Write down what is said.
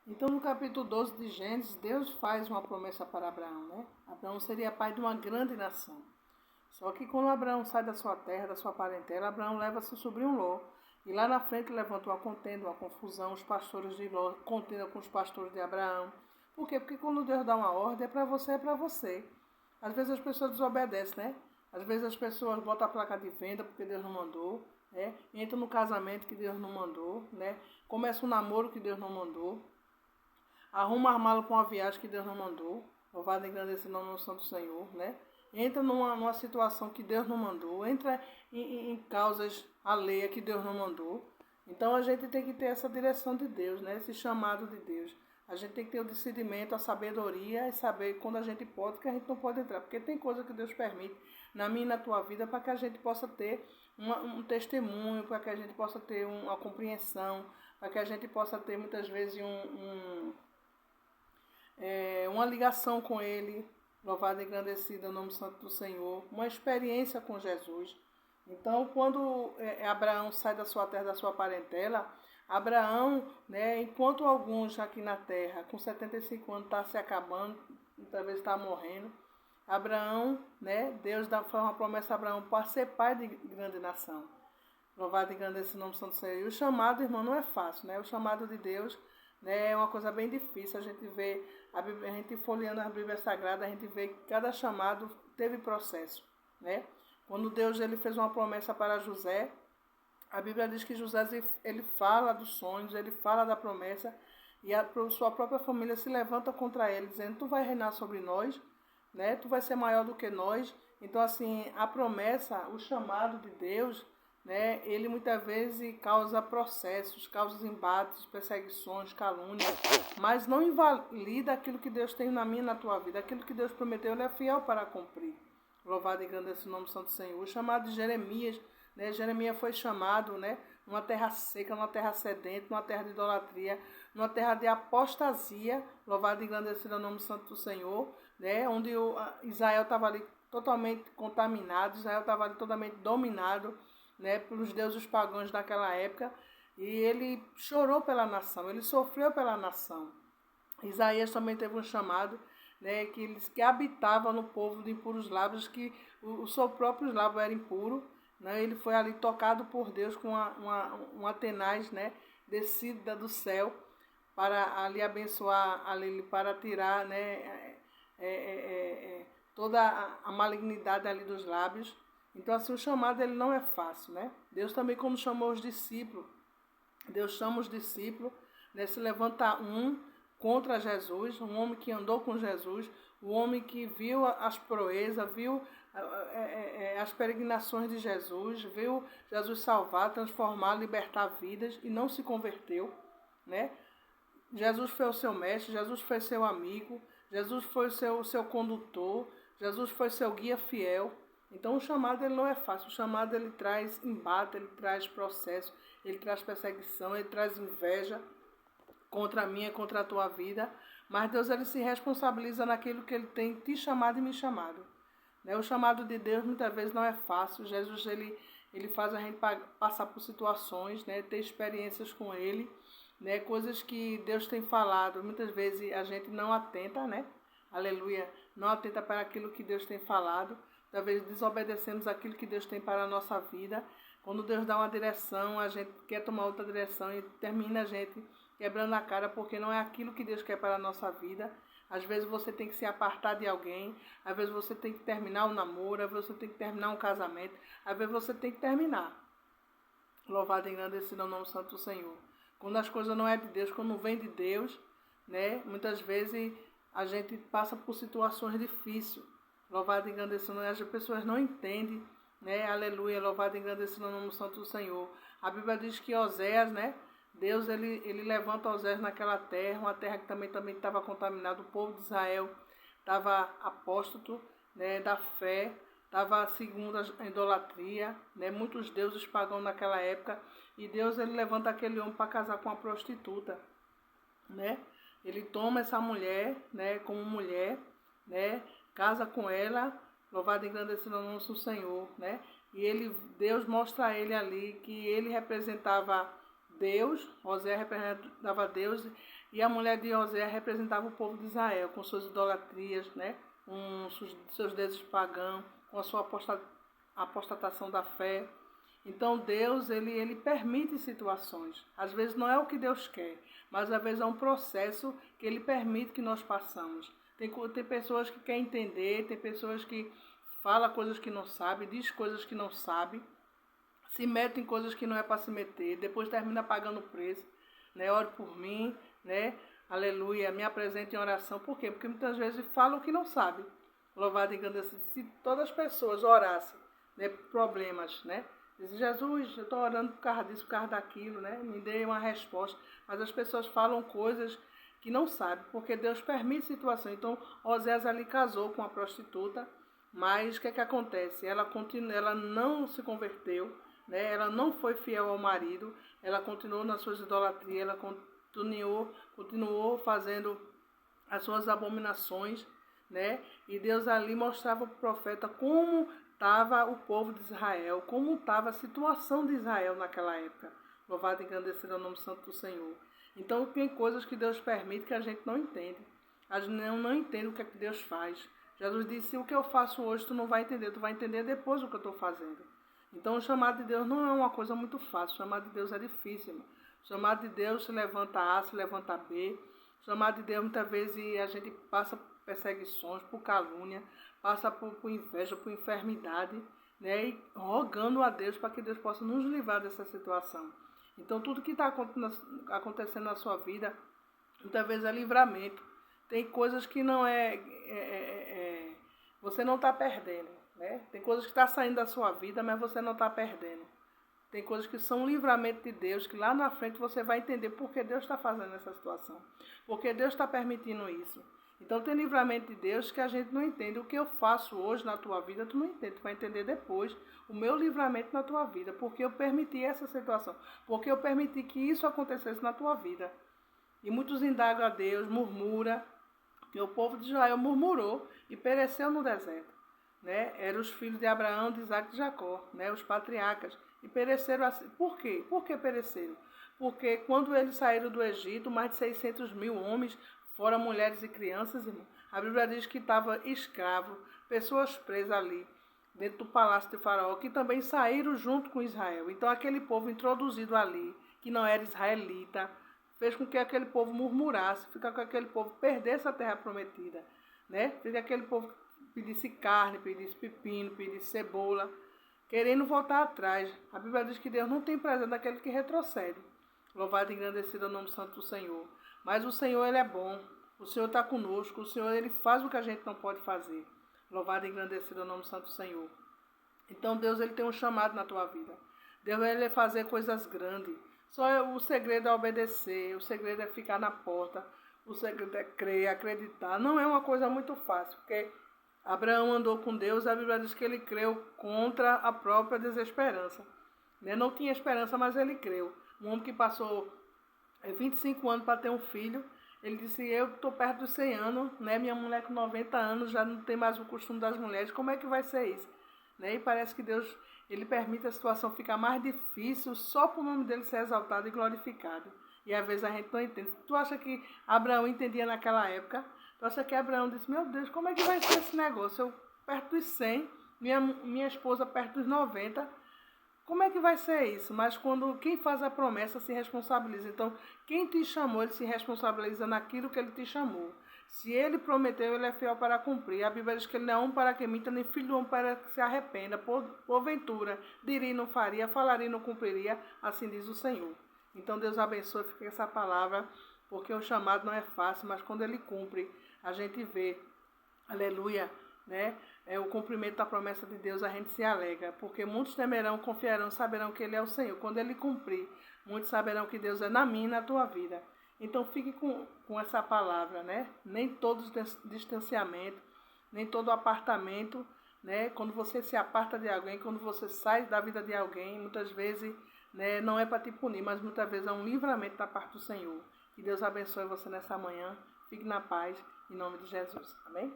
Então, no capítulo 12 de Gênesis, Deus faz uma promessa para Abraão, né? Abraão seria pai de uma grande nação. Só que quando Abraão sai da sua terra, da sua parentela, Abraão leva seu sobrinho Ló. E lá na frente levanta uma contenda, uma confusão, os pastores de Ló contendem com os pastores de Abraão. Por quê? Porque quando Deus dá uma ordem, é para você, é para você. Às vezes as pessoas desobedecem, né? Às vezes as pessoas botam a placa de venda porque Deus não mandou, né? Entram no casamento que Deus não mandou, né? Começa um namoro que Deus não mandou. Arruma as malas para uma viagem que Deus não mandou. Louvado e engrandecido o nome do Santo Senhor, né? Entra numa situação que Deus não mandou. Entra em causas alheias que Deus não mandou. Então a gente tem que ter essa direção de Deus, né? Esse chamado de Deus. A gente tem que ter o discernimento, a sabedoria e saber quando a gente pode e que a gente não pode entrar. Porque tem coisa que Deus permite na minha e na tua vida para que a gente possa ter um testemunho, para que a gente possa ter uma compreensão, para que a gente possa ter muitas vezes uma ligação com Ele, louvado e engrandecido o nome santo do Senhor, uma experiência com Jesus. Então, quando Abraão sai da sua terra, da sua parentela, Abraão, né, enquanto alguns aqui na terra, com 75 anos, está se acabando, talvez está morrendo, Abraão, né, Deus faz uma promessa a Abraão para ser pai de grande nação. Louvado e engrandecido o nome santo do Senhor. E o chamado, irmão, não é fácil, né? O chamado de Deus, né, é uma coisa bem difícil. A gente vê, a gente folheando a Bíblia Sagrada, a gente vê que cada chamado teve processo, né? Quando Deus ele fez uma promessa para José, a Bíblia diz que José ele fala dos sonhos, ele fala da promessa, e a sua própria família se levanta contra ele, dizendo: tu vai reinar sobre nós, né? Tu vai ser maior do que nós. Então, assim, a promessa, o chamado de Deus, né, ele muitas vezes causa processos, causa embates, perseguições, calúnias, mas não invalida aquilo que Deus tem na minha e na tua vida. Aquilo que Deus prometeu, Ele é fiel para cumprir. Louvado e engrandecido o nome do Santo Senhor. O chamado de Jeremias, né, Jeremias foi chamado, né, numa terra seca, numa terra sedente, numa terra de idolatria, numa terra de apostasia. Louvado e engrandecido o nome do Santo do Senhor, né, onde Israel estava ali totalmente contaminado, Israel estava ali totalmente dominado, né, pelos deuses pagãos daquela época, e ele chorou pela nação, ele sofreu pela nação. Isaías também teve um chamado, né, que habitava no povo de impuros lábios, que o seu próprio lábio era impuro, né, ele foi ali tocado por Deus com uma tenaz, né, descida do céu, para ali abençoar, ali, para tirar, né, toda a malignidade ali dos lábios. Então, assim, o chamado ele não é fácil, né? Deus também, quando chamou os discípulos, Deus chama os discípulos, né? Se levanta um contra Jesus, um homem que andou com Jesus, um homem que viu as proezas, viu as peregrinações de Jesus, viu Jesus salvar, transformar, libertar vidas e não se converteu, né? Jesus foi o seu mestre, Jesus foi seu amigo, Jesus foi o seu condutor, Jesus foi seu guia fiel. Então o chamado ele não é fácil, o chamado ele traz embate, ele traz processo, ele traz perseguição, ele traz inveja contra a minha, contra a tua vida, mas Deus ele se responsabiliza naquilo que ele tem te chamado e me chamado. Né? O chamado de Deus muitas vezes não é fácil, Jesus ele faz a gente passar por situações, né? Ter experiências com ele, né? Coisas que Deus tem falado, muitas vezes a gente não atenta, né? Aleluia, não atenta para aquilo que Deus tem falado. Talvez desobedecemos aquilo que Deus tem para a nossa vida. Quando Deus dá uma direção, a gente quer tomar outra direção e termina a gente quebrando a cara porque não é aquilo que Deus quer para a nossa vida. Às vezes você tem que se apartar de alguém, às vezes você tem que terminar um namoro, às vezes você tem que terminar um casamento, às vezes você tem que terminar. Louvado e engrandecido o nome santo do Senhor. Quando as coisas não é de Deus, quando não vem de Deus, né, muitas vezes a gente passa por situações difíceis. Louvado e engrandecido, as pessoas não entendem, né? Aleluia, louvado e engrandecido no nome santo do Senhor. A Bíblia diz que Oséias, né? Deus, ele levanta Oséias naquela terra, uma terra que também estava contaminada. O povo de Israel estava apóstolo, né, da fé, estava segundo a idolatria, né? Muitos deuses pagãos naquela época. E Deus, ele levanta aquele homem para casar com uma prostituta, né? Ele toma essa mulher, né, como mulher, né? Casa com ela, louvado e engrandecido o nome do Senhor, né? E Deus mostra a ele ali que ele representava Deus, Oséias representava Deus, e a mulher de Oséias representava o povo de Israel, com suas idolatrias, né? Com seus deuses pagãos, com a sua apostatação da fé. Então Deus, ele permite situações. Às vezes não é o que Deus quer, mas às vezes é um processo que ele permite que nós passamos. Tem pessoas que querem entender, tem pessoas que falam coisas que não sabem, diz coisas que não sabem, se mete em coisas que não é para se meter, depois termina pagando o preço, né? Ore por mim, né? Aleluia, me apresente em oração. Por quê? Porque muitas vezes falam o que não sabem. Louvado e engrandecido. Se todas as pessoas orassem, né, problemas, né? Dizem, Jesus, eu estou orando por causa disso, por causa daquilo, né? Me dê uma resposta. Mas as pessoas falam coisas que não sabem, porque Deus permite situação. Então, Oséias ali casou com uma prostituta, mas o que acontece? Ela não se converteu, né? Ela não foi fiel ao marido, ela continuou nas suas idolatrias, ela continuou fazendo as suas abominações, né? E Deus ali mostrava para o profeta como estava o povo de Israel, como estava a situação de Israel naquela época. Louvado e engrandecido é o nome santo do Senhor. Então tem coisas que Deus permite que a gente não entende. A gente não entende o que é que Deus faz. Jesus disse, o que eu faço hoje tu não vai entender, tu vai entender depois o que eu estou fazendo. Então o chamado de Deus não é uma coisa muito fácil, o chamado de Deus é difícil. O chamado de Deus se levanta A, se levanta B. O chamado de Deus muitas vezes a gente passa por perseguições, por calúnia, passa por inveja, por enfermidade, né? E rogando a Deus para que Deus possa nos livrar dessa situação. Então tudo que está acontecendo na sua vida, muitas vezes é livramento. Tem coisas que não você não está perdendo, né? Tem coisas que estão saindo da sua vida, mas você não está perdendo. Tem coisas que são livramento de Deus, que lá na frente você vai entender por que Deus está fazendo essa situação. Porque Deus está permitindo isso. Então tem livramento de Deus que a gente não entende. O que eu faço hoje na tua vida, tu não entende. Tu vai entender depois o meu livramento na tua vida. Porque eu permiti essa situação. Porque eu permiti que isso acontecesse na tua vida. E muitos indagam a Deus, murmura. Que o povo de Israel murmurou e pereceu no deserto. Né? Eram os filhos de Abraão, de Isaac e de Jacó, né? Os patriarcas. E pereceram assim. Por quê? Por que pereceram? Porque quando eles saíram do Egito, mais de 600 mil homens, fora mulheres e crianças, irmão, a Bíblia diz que estava escravo, pessoas presas ali, dentro do palácio de Faraó, que também saíram junto com Israel. Então aquele povo introduzido ali, que não era israelita, fez com que aquele povo murmurasse, fez com que aquele povo perdesse a terra prometida, né? Fez que aquele povo pedisse carne, pedisse pepino, pedisse cebola, querendo voltar atrás. A Bíblia diz que Deus não tem prazer naquele que retrocede. Louvado e engrandecido é o nome santo do Senhor. Mas o Senhor, Ele é bom. O Senhor está conosco. O Senhor, Ele faz o que a gente não pode fazer. Louvado e engrandecido é o nome santo do Senhor. Então Deus, Ele tem um chamado na tua vida. Deus, Ele é fazer coisas grandes. Só o segredo é obedecer. O segredo é ficar na porta. O segredo é crer, acreditar. Não é uma coisa muito fácil, porque Abraão andou com Deus, a Bíblia diz que ele creu contra a própria desesperança. Não tinha esperança, mas ele creu. Um homem que passou 25 anos para ter um filho, ele disse, eu estou perto dos 100 anos, né? Minha mulher com 90 anos já não tem mais o costume das mulheres, como é que vai ser isso? Né? E parece que Deus, Ele permite a situação ficar mais difícil só para o nome dele ser exaltado e glorificado. E às vezes a gente não entende. Tu acha que Abraão entendia naquela época? Tu acha que Abraão disse, meu Deus, como é que vai ser esse negócio? Eu perto dos 100, minha esposa perto dos 90, como é que vai ser isso? Mas quando quem faz a promessa se responsabiliza. Então, quem te chamou, ele se responsabiliza naquilo que ele te chamou. Se ele prometeu, ele é fiel para cumprir. A Bíblia diz que ele não é homem para que minta, nem filho do homem para que se arrependa. Porventura, diria e não faria, falaria e não cumpriria, assim diz o Senhor. Então, Deus abençoe, fique essa palavra, porque o chamado não é fácil, mas quando ele cumpre, a gente vê, aleluia, né? O cumprimento da promessa de Deus, a gente se alegra, porque muitos temerão, confiarão, saberão que Ele é o Senhor. Quando Ele cumprir, muitos saberão que Deus é na minha e na tua vida. Então fique com essa palavra, né? Nem todo distanciamento, nem todo apartamento, né? Quando você se aparta de alguém, quando você sai da vida de alguém, muitas vezes, né, não é para te punir, mas muitas vezes é um livramento da parte do Senhor. Que Deus abençoe você nessa manhã. Fique na paz, em nome de Jesus. Amém?